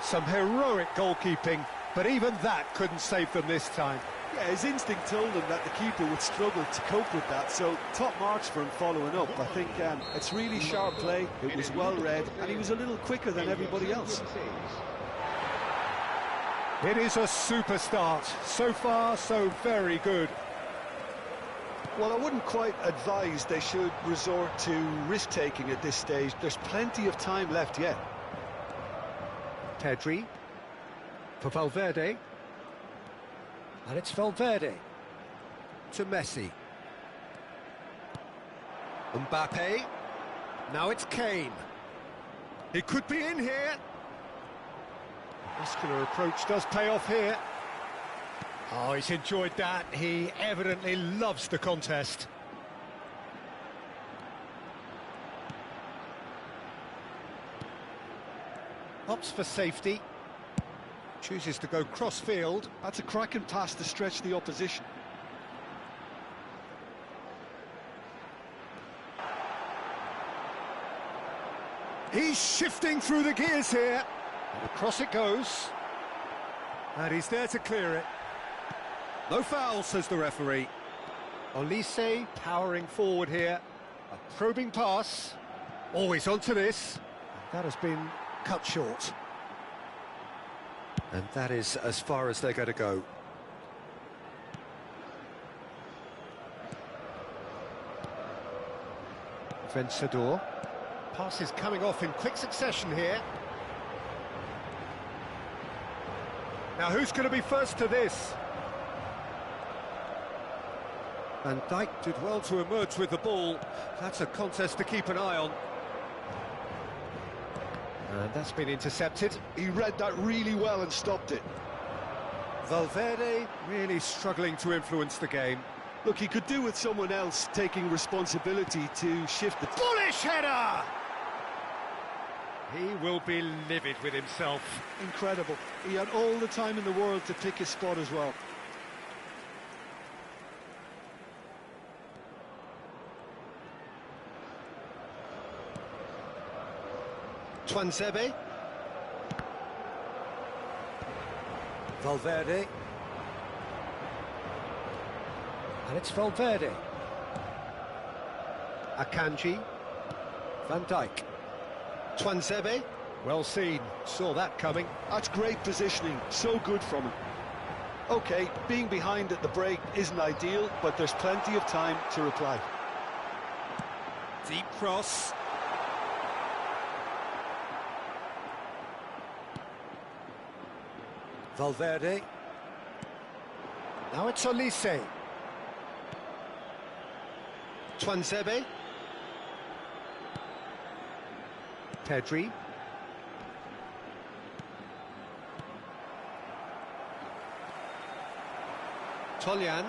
Some heroic goalkeeping, but even that couldn't save them this time. Yeah, his instinct told him that the keeper would struggle to cope with that, so top marks for him following up. I think it's really sharp play, it was well read, and he was a little quicker than everybody else. It is a super start. So far, so very good. Well, I wouldn't quite advise they should resort to risk-taking at this stage. There's plenty of time left yet. Pedri. For Valverde. And it's Valverde. To Messi. Mbappe. Now it's Kane. He could be in here. Muscular approach does pay off here. Oh, he's enjoyed that. He evidently loves the contest. Opts for safety. Chooses to go cross-field. That's a cracking pass to stretch the opposition. He's shifting through the gears here. And across it goes. And he's there to clear it. No foul, says the referee. Olise powering forward here. A probing pass. Always onto this. That has been cut short. And that is as far as they're going to go. Vencedor. Passes coming off in quick succession here. Now who's going to be first to this? Van Dijk did well to emerge with the ball. That's a contest to keep an eye on. And that's been intercepted. He read that really well and stopped it. Valverde really struggling to influence the game. Look, he could do with someone else taking responsibility to shift the... Bullish header! He will be livid with himself. Incredible. He had all the time in the world to pick his spot as well. Tuanzebe. Valverde. And it's Valverde. Akanji. Van Dijk. Tuanzebe. Well seen. Saw that coming. That's great positioning. So good from him. OK, being behind at the break isn't ideal, but there's plenty of time to reply. Deep cross. Valverde. Now it's Olise. Tuanzebe. Toljan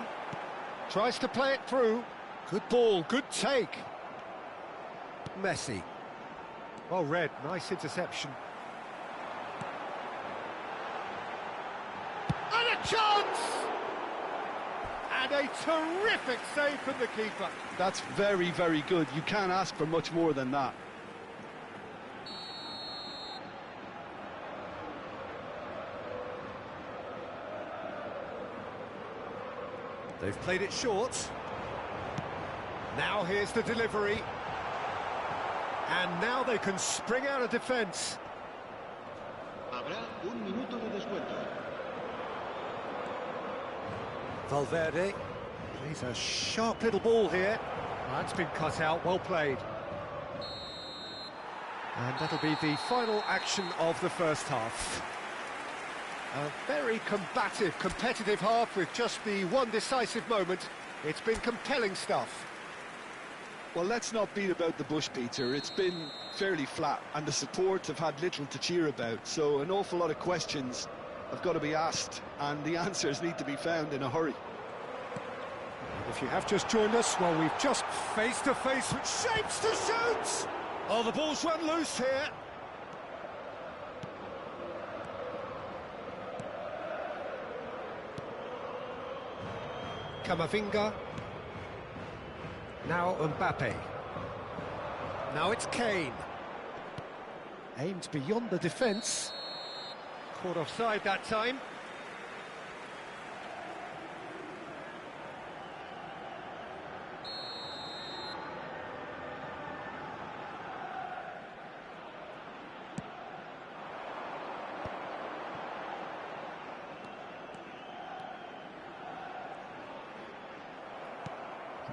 tries to play it through. Good ball, good take. Messi. Well read, nice interception. And a chance! And a terrific save from the keeper. That's very, very good. You can't ask for much more than that. They've played it short. Now here's the delivery. And now they can spring out of defence. Habrá un minuto de descuento. Valverde plays a sharp little ball here. That's been cut out, well played. And that'll be the final action of the first half. A very combative, competitive half with just the one decisive moment. It's been compelling stuff. Well, let's not beat about the bush, Peter. It's been fairly flat, and the support have had little to cheer about. So an awful lot of questions have got to be asked, and the answers need to be found in a hurry. If you have just joined us, well, we've just face-to-face with shapes to shoot! Oh, the ball's run loose here. Camavinga. Now Mbappe. Now it's Kane. Aimed beyond the defence. Caught offside that time.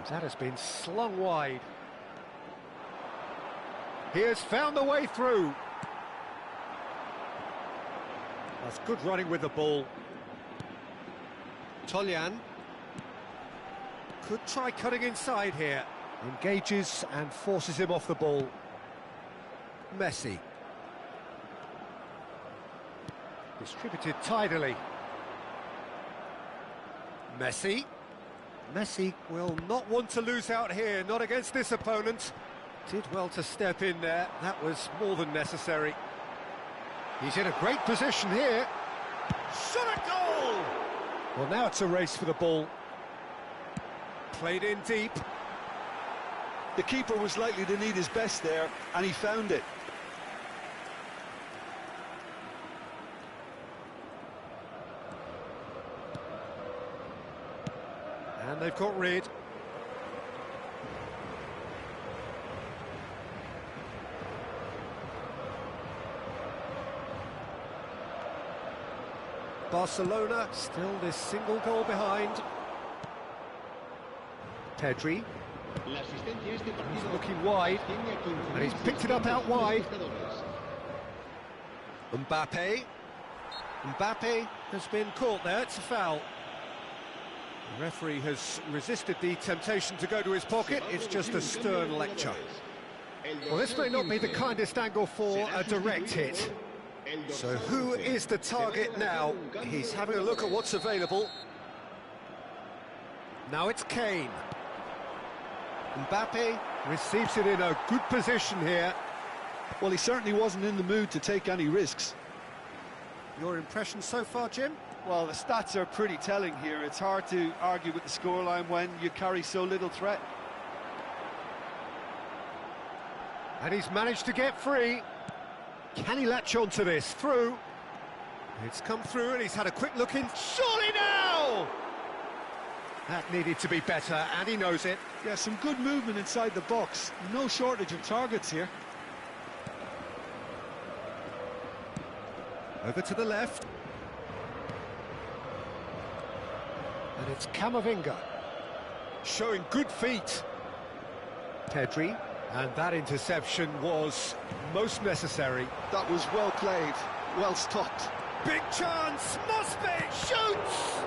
That has been slung wide. He has found the way through. That's good running with the ball. Toljan could try cutting inside here. Engages and forces him off the ball. Messi. Distributed tidily. Messi. Messi will not want to lose out here, not against this opponent. Did well to step in there, that was more than necessary. He's in a great position here. Shot a goal! Well, now it's a race for the ball. Played in deep. The keeper was likely to need his best there, and he found it. And they've got rid. Barcelona still this single goal behind. Pedri. He's looking wide, and he's picked it up out wide. Mbappe. Mbappe has been caught there, it's a foul. The referee has resisted the temptation to go to his pocket. It's just a stern lecture. Well, this may not be the kindest angle for a direct hit. So who is the target now? He's having a look at what's available. Now it's Kane. Mbappe receives it in a good position here. Well, he certainly wasn't in the mood to take any risks. Your impression so far, Jim? Well, the stats are pretty telling here. It's hard to argue with the scoreline when you carry so little threat. And he's managed to get free. Can he latch on to this? Through. It's come through and he's had a quick look in. Surely now! That needed to be better, and he knows it. Yeah, some good movement inside the box. No shortage of targets here. Over to the left. And it's Camavinga. Showing good feet. Pedri. And that interception was most necessary. That was well played, well stopped. Big chance, must be, shoots!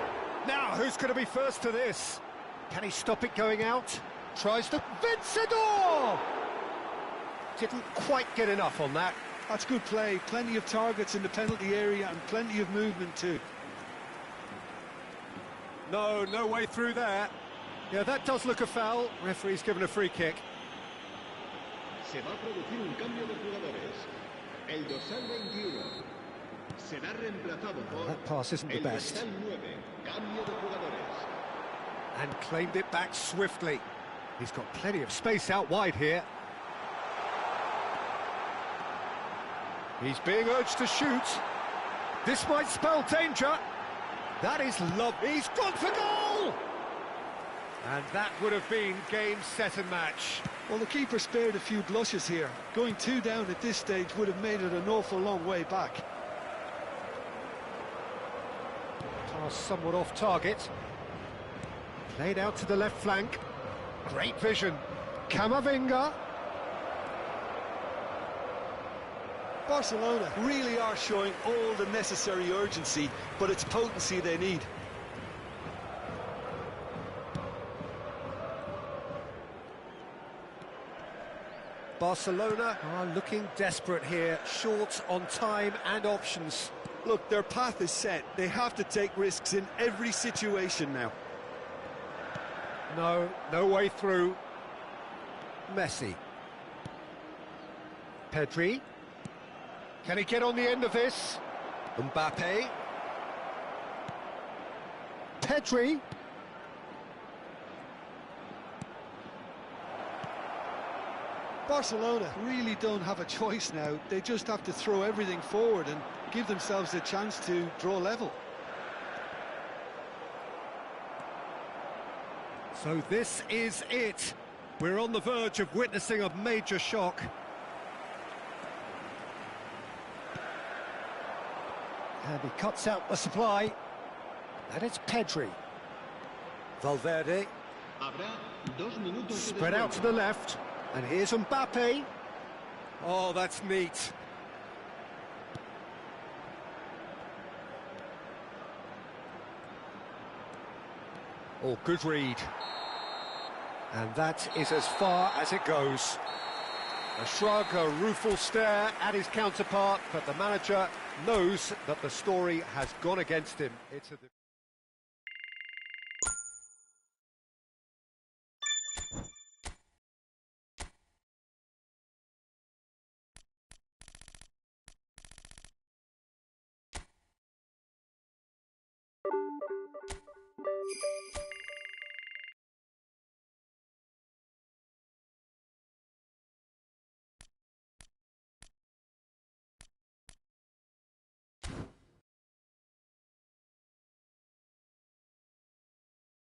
Now, who's going to be first to this? Can he stop it going out? Tries to... Vencedor! Didn't quite get enough on that. That's good play, plenty of targets in the penalty area and plenty of movement too. No, no way through there. Yeah, that does look a foul. Referee's given a free kick. Se va a producir un cambio de jugadores. El dorsal 21 será reemplazado por That pass isn't the el best. dorsal 9. Cambio de jugadores. And claimed it back swiftly. He's got plenty of space out wide here. He's being urged to shoot. This might spell danger. That is love. He's gone for goal! And that would have been game, set and match. Well, the keeper spared a few blushes here. Going 2 down at this stage would have made it an awful long way back. Pass somewhat off target. Played out to the left flank. Great vision. Camavinga. Barcelona really are showing all the necessary urgency, but it's potency they need. Barcelona are looking desperate here, short on time and options. Look, their path is set. They have to take risks in every situation now. No, no way through. Messi. Pedri. Can he get on the end of this? Mbappe. Pedri. Barcelona really don't have a choice now. They just have to throw everything forward and give themselves a chance to draw level. So this is it. We're on the verge of witnessing a major shock. And he cuts out the supply. And it's Pedri. Valverde. Habrá 2 minutos de Spread out to the descuento. left. And here's Mbappe. Oh, that's neat. Oh, good read. And that is as far as it goes. A shrug, a rueful stare at his counterpart, but the manager knows that the story has gone against him. It's a